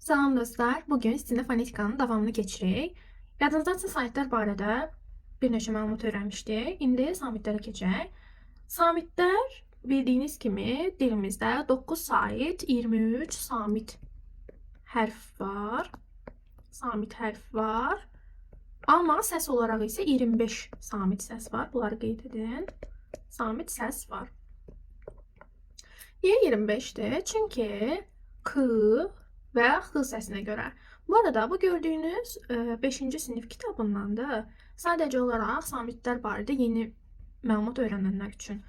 Salam dostlar, bugün sizinlə fonetikanın davamını keçirik. Yadınızdadsa samitlər barədə bir neçə məlumat öyrənmişdik. İndi samitlərə keçək. Samitlər bildiyiniz kimi dilimizdə 9 sait, 23 samit hərf var. Samit hərf var. Amma səs olaraq isə 25 samit səs var. Bunları qeyd edin. Samit səs var. Niyə 25-dir? Çünki k və x səsinə görə. Bu arada bu gördüyünüz 5-ci sinif kitabındandır. Sadəcə olaraq samitlər barədə yeni məlumat öyrənənlər üçün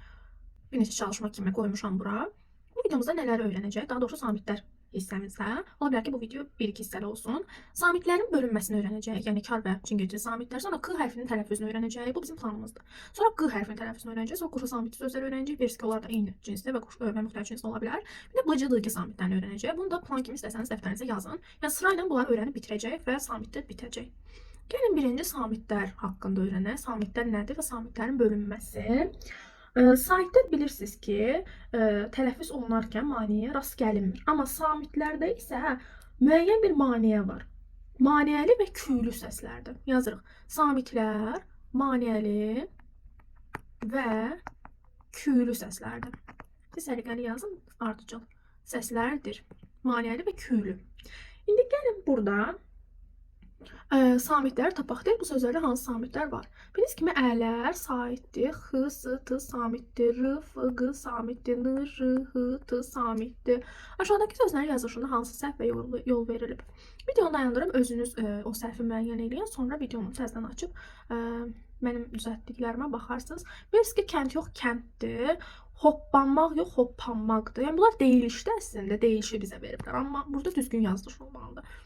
bir neçə çalışma kimi qoymuşam bura. Bu videomuzda nələr öyrənəcək? Daha doğrusu samitlər hissəmizdə. Ola bilər ki, bu video 1-2 hissəli olsun. Samitlərin bölünməsini öyrənəcəyik. Yəni kar və cingiltili samitlər. Sonra k hərfinin tələffüzünü öyrənəcəyik. Bu bizim planımızdır. Sonra q hərfinin tələffüzünü öyrənəcəyik. Sonra quru samitli sözləri öyrənəcəyik. Birisi ki, onlar da eyni cinsdə və müxtəlif cinsdə ola bilər. Bir də bıcı dıqı samitlərini öyrənəcəyik. Bunu da plan kimi istəsəniz dəftərinizə yazın. Yəni sırayla bunları öyrənib bitirəcək və samitlər bitəcək. Gəlin birinci samitlər haqqında öyrənək. Samitlər nədir və samitlərin bölünməsi. Saitdə bilirsiniz ki, tələffüz olunarkən maneəyə rast gəlinmir. Amma samitlərdə isə müəyyən bir maneə var. Maneəli və küylü səslərdir. Yazırıq. Samitlər maneəli və küylü səslərdir. Siz səliqəli yazın, ardıcıl səslərdir. Maneəli və küylü. İndi gəlin burada samitləri tapaq deyil. Bu sözlərdə hansı samitlər var? Bildiğiniz kimi ələr saitdir. X, S, T samitdir. R, F, G samitdir. N, R, H, T samitdir. Aşağıdakı sözlərin yazılışında hansı səhv və yol verilib? Videonu dayandırıb özünüz o səhvi müəyyən edin. Sonra videonu təzədən açıb mənim düzəltdiklərimə baxarsınız. Bilirsiniz ki, kənd yox, kənddir. Hoppanmaq yox, hoppanmaqdır. Yəni bunlar deyilişdə əslində deyilişi bizə veriblər. Amma burada düzgün yazılış olmalıdır.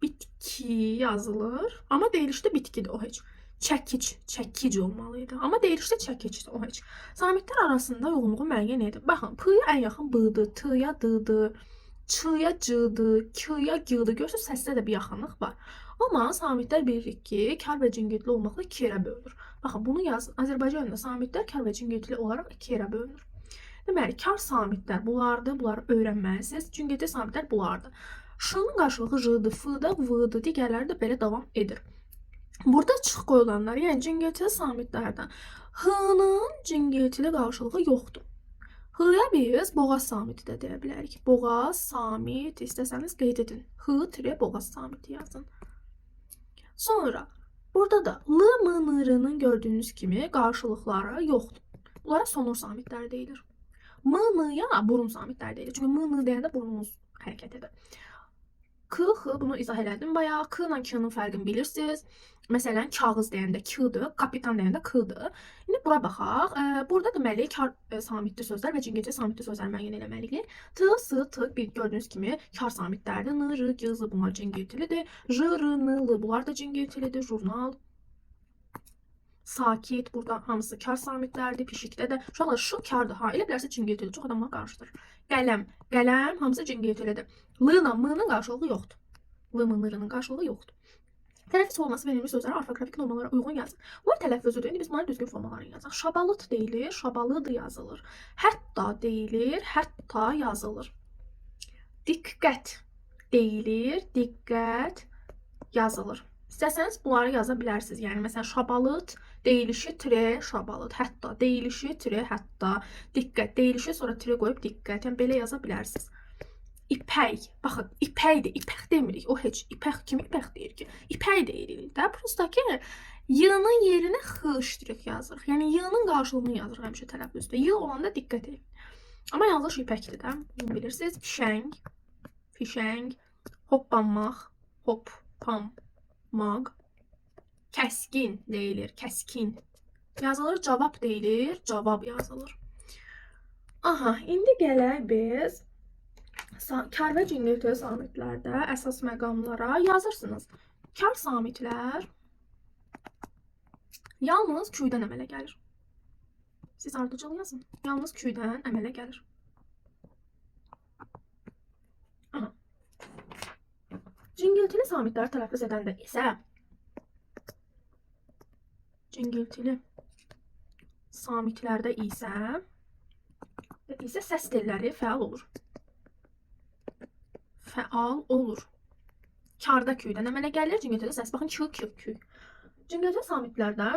Bitki yazılır. Amma deyilişdə bitkidir o heç. Çəkic olmalıydı. Amma deyilişdə çəkicdir o heç. Samitlər arasında yoğunluğu müəyyən edin. Baxın, p-ya ən yaxın b-dır, t-ya d-dır, ç-ya c-dır, k-ya g-dır. Görürsünüz, səsdə də bir yaxınlıq var. Amma samitlər bilirik ki, kar və cingiltili olmaqla 2 yerə bölünür. Baxın, bunu yazın. Azərbaycanda samitlər kar və cingiltili olaraq 2 yerə bölünür. Deməli, kar samitlər bunlardır. Bunları öyrənməlisiniz. Cingiltili samitlər bunlardır. Ş-nın qarşılığı j-dır, f-da v-dır, digərləri də belə davam edir. Burada çıx qoyulanlar, yəni cingiltili samitlərdən h-nın cingiltili qarşılığı yoxdur. H-ya biz boğaz samiti də deyə bilərik. Boğaz samit istəsəniz qeyd edin. H-boğaz samiti yazın. Sonra burada da l-m-n-r-nın gördüyünüz kimi qarşılıqları yoxdur. Bunlara sonur samitlər deyilir. M-n-ya burun samitlər deyilir. Çünki m-n deyəndə burnumuz hərəkət edir. K, x bunu izah elədim bayaq. K ilə k-nın fərqini bilirsiniz. Məsələn, kağız deyəndə k-dır, kapitan deyəndə k-dır. İndi bura baxaq. Burada deməli kar samitli sözlər və cingiltili samitli sözlər müəyyən eləməliyik. T, s, t gördüyünüz kimi kar samitlərdir. N, r, g, z bunlar cingiltilidir. J, r, n, l bunlar da cingiltilidir. Jurnal, sakit, burada hamısı kar samitlərdir. Pişikdə də uşaqlar şu kardır. Ha, elə bilərsə cingiltilidir. Çox adamlar qarışdırır. Qələm hamısı cingiltilidir. L-la m-nın qarşılığı yoxdur. L-m-n-r-nın qarşılığı yoxdur. Tələffüz olması verilmiş sözləri orfoqrafik normalara uyğun yazın. Bunlar tələffüzüdür. İndi biz bunların düzgün formalarını yazaq. Şabalıt deyilir, şabalıdı yazılır. Hətta deyilir, hətta yazılır. Diqqət deyilir, diqqət yazılır. İstəsəniz bunları yaza bilərsiniz. Yəni məsələn şabalıt deyilişi tire şabalıt, hətta deyilişi tire hətta, diqqət deyilişi sonra tire qoyub diqqət. Yəni belə yaza bilərsiniz. İpək. Baxın, ipəkdir. İpək demirik. O heç ipək kimi ipək deyir ki. İpək deyirik də. Prosta ki, y-nın yerinə x yazırıq. Yəni y-nın qarşılığını yazırıq həmişə tələffüzdə. Y olanda diqqət edin. Amma yazılış ipəkdir də. Bunu bilirsiniz. Fişəng, fişəng, hoppanmaq, hoppanmaq. Kəskin deyilir, kəskin. Yazılır, cavab deyilir, cavab yazılır. Aha, indi gələk biz kar və cingiltili samitlərdə əsas məqamlara yazırsınız. Kar samitlər yalnız küydən əmələ gəlir. Siz ardıcıl yazın. Yalnız küydən əmələ gəlir. Aha. Cingiltili samitləri tələffüz edəndə isə cingiltili samitlərdə isə səs telləri fəal olur. Fəal olur. Karda küydə nə mənə gəlir? Cingiltidə səs. Baxın, küy. Cingilti samitlərdə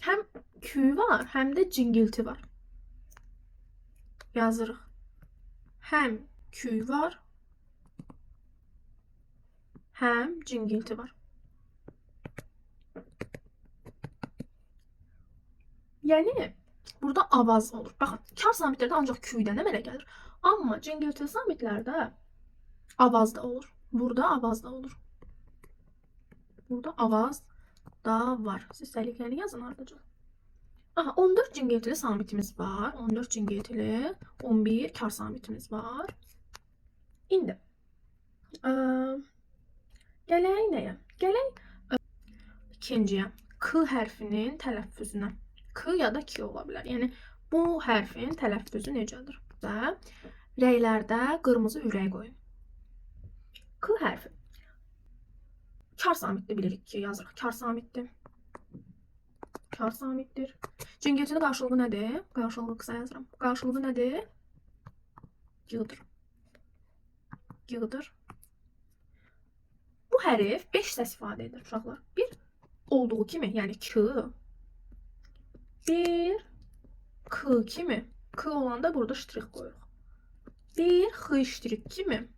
həm küy var, həm də cingilti var. Yazırıq. Həm küy var, həm cingilti var. Yəni burada avaz olur. Baxın, kar samitlərdə ancaq küydən əmələ gəlir. Amma cingilti samitlərdə avaz da olur. Burada avaz da olur. Burada avaz da var. Siz səliqəni yazın ardıcıl. Aha, 14 cingiltili samitimiz var. 14 cingiltili, 11 kar samitimiz var. İndi gələk nəyə? Gələk ikinciyə. K hərfinin tələffüzünə. K ya da K ola bilər. Yəni bu hərfin tələffüzü necədir? Və rəylərdə qırmızı ürək qoyun. K hərfi. Kar samitli bilirik ki, yazırıq. Kar samitdir. Kar samitdir. Cingiltinin qarşılığı nədir? Qarşılığı qısa yazıram. Qarşılığı nədir? Yığdır. Yığdır. Bu hərf 5 səs ifadə edir uşaqlar. Bir olduğu kimi, yəni K. Bir K kimi. K olanda burada ştrix qoyuruq. Bir X ştrix kimi.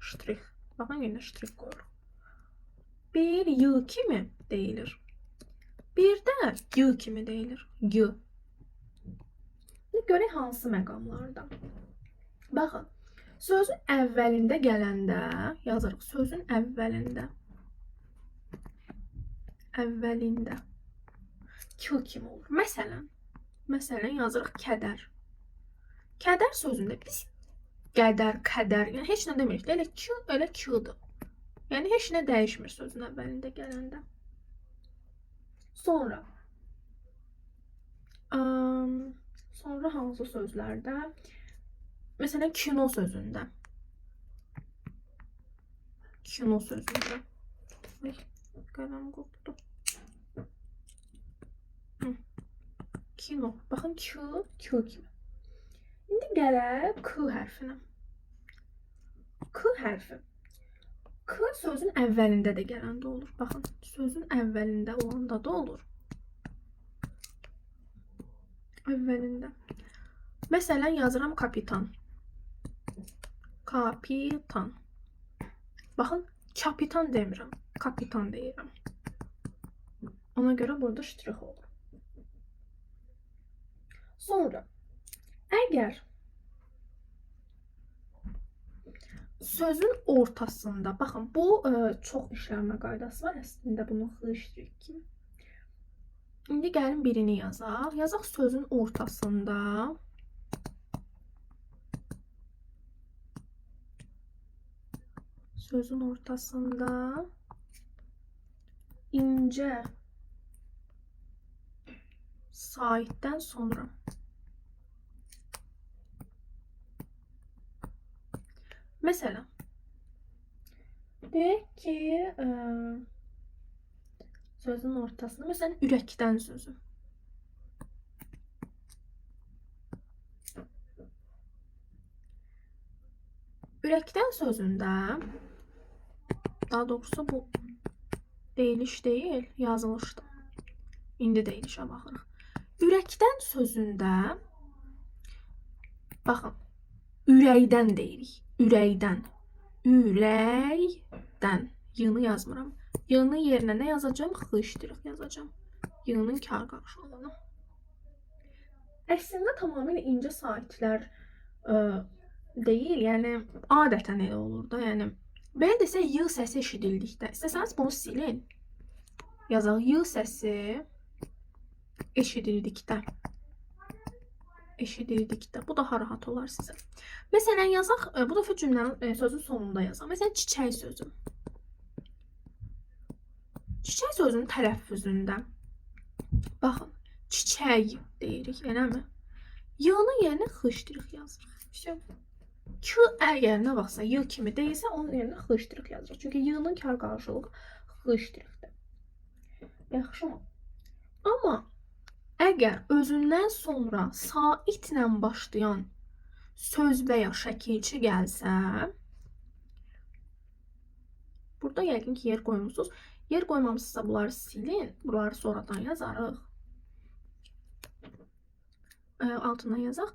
Ştrix. Baxın, yenə ştrix qoyuruq. Bir Y kimi deyilir. Bir də Y kimi deyilir. Y. Görək hansı məqamlarda. Baxın, sözün əvvəlində gələndə yazırıq. Sözün əvvəlində. Əvvəlində. K kimi olur. Məsələn yazırıq kədər. Kədər sözündə biz qədər, qədər, yəni heç nə demirik. Elə K, elə K-dır. Yəni heç nə dəyişmir sözün əvvəlində gələndə. Sonra hansı sözlərdə? Məsələn, kino sözündə. Kino sözündə. Ay, qələm qopdu. Kino. Baxın, K kimi. İndi gələk K hərfinə. K hərfi. K sözün əvvəlində də gələndə olur. Baxın, sözün əvvəlində olanda da olur. Əvvəlində. Məsələn, yazıram kapitan. Kapitan. Baxın, kapitan demirəm. Kapitan deyirəm. Ona görə burada ştrix olur. Sonra, əgər sözün ortasında, baxın, bu çox işlənmə qaydası var əslində, bunu xışdırıq kimi. İndi gəlin birini yazaq. Yazaq sözün ortasında. Sözün ortasında incə saitdən sonra. Məsələn, deyək ki, sözün ortasında, məsələn, ürəkdən sözü. Ürəkdən sözündə, daha doğrusu bu deyiliş deyil, yazılışdır. İndi deyilişə baxırıq. Ürəkdən sözündə, baxın, ürəkdən deyirik. Ürəkdən. Ürəkdən. Y-ni yazmıram. Y-nın yerinə nə yazacağım? X-dırıq yazacağım. Y-nın kar qarşılığını. Əslində tamamilə incə saitlər deyil. Yəni, adətən elə olur da. Yəni, belə desə, Y səsi eşidildikdə. İstəsəniz bunu silin. Yazaq, Y səsi eşidildikdə. Eşidildikdə. Bu daha rahat olar sizə. Məsələn, yazaq, bu dəfə cümlənin sözün sonunda yazaq. Məsələn, çiçək sözü. Çiçək sözünün tələffüzündə. Baxın, çiçək deyirik, eləmi? Y-nın yerinə X-dırıq yazırıq. K əgər nə vaxtsa Y kimi deyilsə, onun yerinə X-dırıq yazırıq. Çünki Y-nın kar qarşılığı X-dırıqdır. Yaxşı mı? Amma əgər özündən sonra saitlə başlayan söz və ya şəkilçi gəlsə, Burada yəqin ki, yer qoymusunuz. Yer qoymamışsınızsa bunları silin. Bunları sonradan yazarıq. Altından yazaq.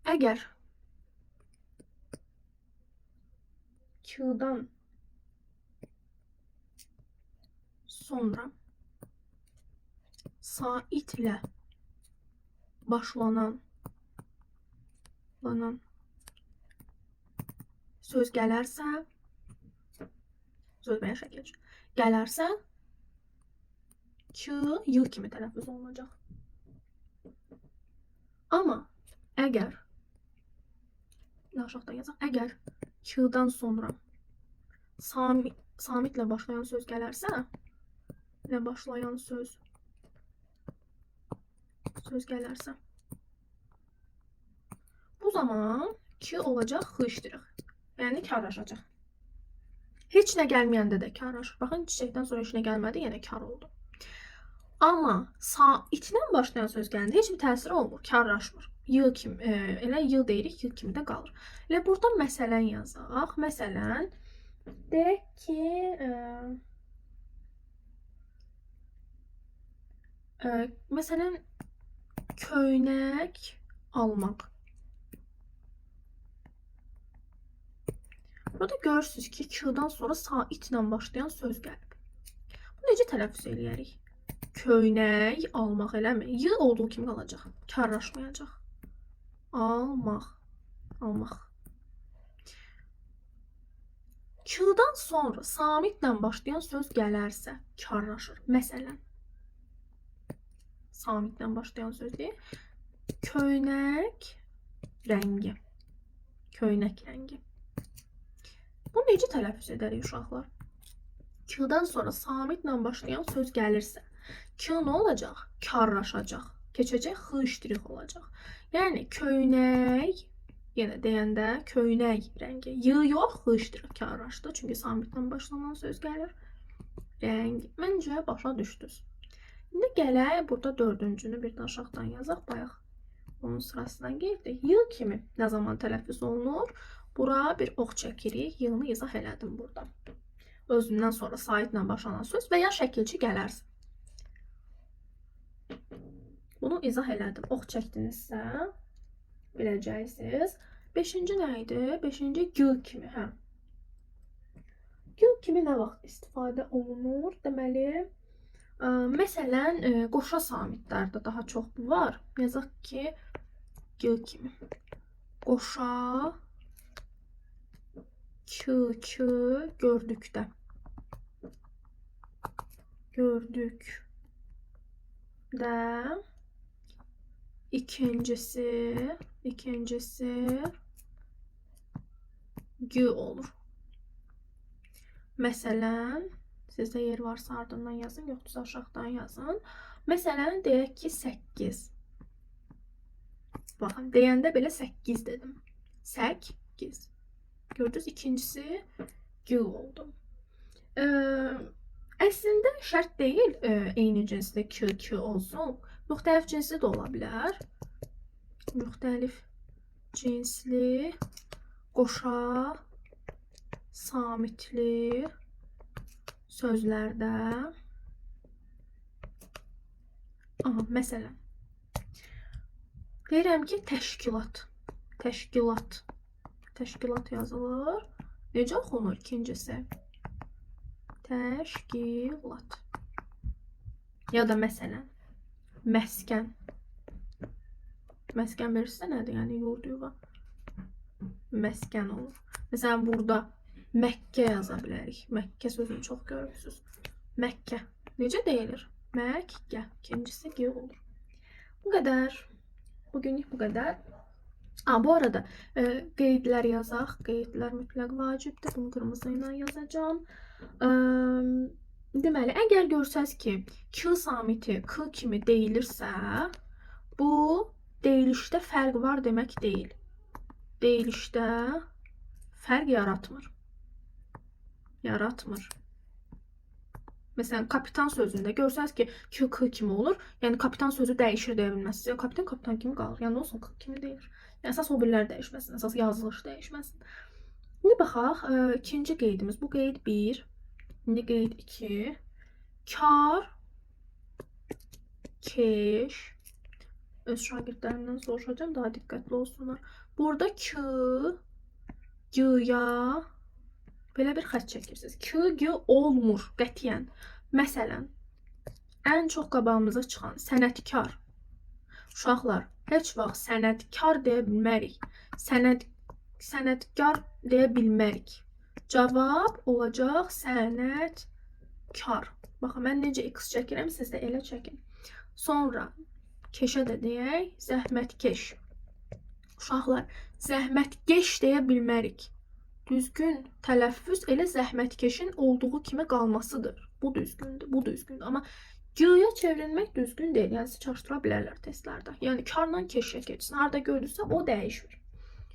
Əgər Q-dan sonra saitlə başlanan söz gələrsə, söz bəyə şəkil gələrsə, Q, Y kimi tələffüz olunacaq. Amma əgər, aşağıda yazaq, əgər Q-dan sonra samitlə başlayan söz gələrsə, gələrsə, bu zaman Q olacaq xışdırıq. Yəni karlaşacaq. Heç nə gəlməyəndə də karlaşır. Baxın, çiçəkdən sonra heç nə gəlmədi, yenə kar oldu. Amma saitlə başlayan söz gələndə heç bir təsiri olmur, karlaşmır. Y kimi, elə Y deyirik, Y kimi də qalır. Elə burada məsələn yazaq. Məsələn, deyək ki, məsələn, köynək almaq. Burada görürsünüz ki, Q-dan sonra saitlə başlayan söz gəlib. Bunu necə tələffüz eləyərik? Köynək almaq, eləmi? Y olduğu kimi qalacaq. Karlaşmayacaq. Almaq. Q-dan sonra samitlə başlayan söz gələrsə, karlaşır. Məsələn, samitlə başlayan söz deyil. Köynək rəngi. Köynək rəngi. Bunu necə tələffüz edərik uşaqlar? Q-dan sonra samitlə başlayan söz gəlirsə, Q nə olacaq? Karlaşacaq. Keçəcək, xışdırıq olacaq. Yəni, köynək, yenə deyəndə köynək rəngi. Y yox, xışdırıq karlaşdı. Çünki samitlə başlanan söz gəlir. Rəng. Məncə, başa düşdünüz. İndi gələk, burada dördüncünü bir də aşağıdan yazaq. Bayaq onun sırasından geldik. Y kimi nə zaman tələffüz olunur? Bura bir ox çəkirik. Y-nı izah elədim burada. Özündən sonra saitlə başlanan söz və ya şəkilçi gələrsə. Bunu izah elədim. Ox çəkdinizsə, biləcəksiniz. Beşinci nə idi? Beşinci G kimi. G kimi nə vaxt istifadə olunur? Deməli, məsələn, qoşa samitlərdə daha çox bu var. Yazaq ki, G kimi. Qoşa Q gördükdə. İkincisi G olur. Məsələn, sizdə yer varsa ardından yazın, yoxdursa aşağıdan yazın. Məsələn, deyək ki, 8. Baxın, deyəndə belə 8 dedim. 8. Gördünüz, ikincisi G oldu. Əslində şərt deyil eyni cinsli Q olsun. Müxtəlif cinsli də ola bilər. Müxtəlif cinsli qoşa samitli sözlərdə. Məsələn, deyirəm ki, təşkilat. Təşkilat yazılır. Necə oxunur ikincisi? Təşkilat. Ya da məsələn, məskən. Məskən verirsə nədir? Yəni, yurd yuva. Məskən olur. Məsələn, burada Məkkə yaza bilərik. Məkkə sözünü çox görürsünüz. Məkkə. Necə deyilir? Məkkə. İkincisi G olur. Bu qədər. Bugünlük bu qədər. Bu arada qeydlər yazaq. Qeydlər mütləq vacibdir. Bunu qırmızı ilə yazacağım. Deməli, əgər görsəz ki, Q samiti K kimi deyilirsə, bu deyilişdə fərq var demək deyil. Deyilişdə fərq yaratmır. Məsələn, kapitan sözündə görsəz ki, Q K kimi olur. Yəni, kapitan sözü dəyişir deyə bilməzsiniz. Kapitan kimi qalır. Yəni, olsun K kimi deyir. Əsas o birlər dəyişməsin. Əsas yazılış dəyişməsin. İndi baxaq, ikinci qeydimiz. Bu qeyd 1. İndi qeyd 2. Kar, keş. Öz şagirdlərimdən soruşacağım, daha diqqətli olsunlar. Burada k, g-ya belə bir xətt çəkirsiniz. K, g olmur qətiyyən. Məsələn, ən çox qabağımıza çıxan sənətkar. Uşaqlar, heç vaxt sənətkar deyə bilmərik. Sənətkar deyə bilmərik. Cavab olacaq sənətkar. Baxın, mən necə x çəkirəm, siz də elə çəkin. Sonra keşə də deyək, zəhmətkeş. Uşaqlar, zəhmətkeş deyə bilmərik. Düzgün tələffüz elə zəhmətkeşin olduğu kimi qalmasıdır. Bu düzgündür, bu düzgündür. Amma g-ya çevrilmək düzgün deyil. Yəni, siz çaşdıra bilərlər testlərdə. Yəni, karla keşə keçsin. Harada gördüsə, o dəyişir.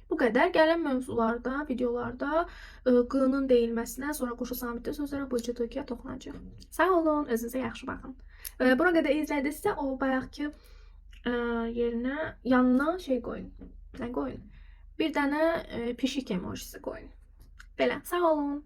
Bu qədər. Gələn mövzularda, videolarda q-nın deyilməsinə, sonra qoşu samitli sözlərə bıcı-dıqya toxunacaq. Sağ olun, özünüzə yaxşı baxın. Buna qədər izlədinizsə, o bayaqki yerinə, yanına şey qoyun. Nə qoyun? Bir dənə pişik emojisi qoyun. Belə, sağ olun.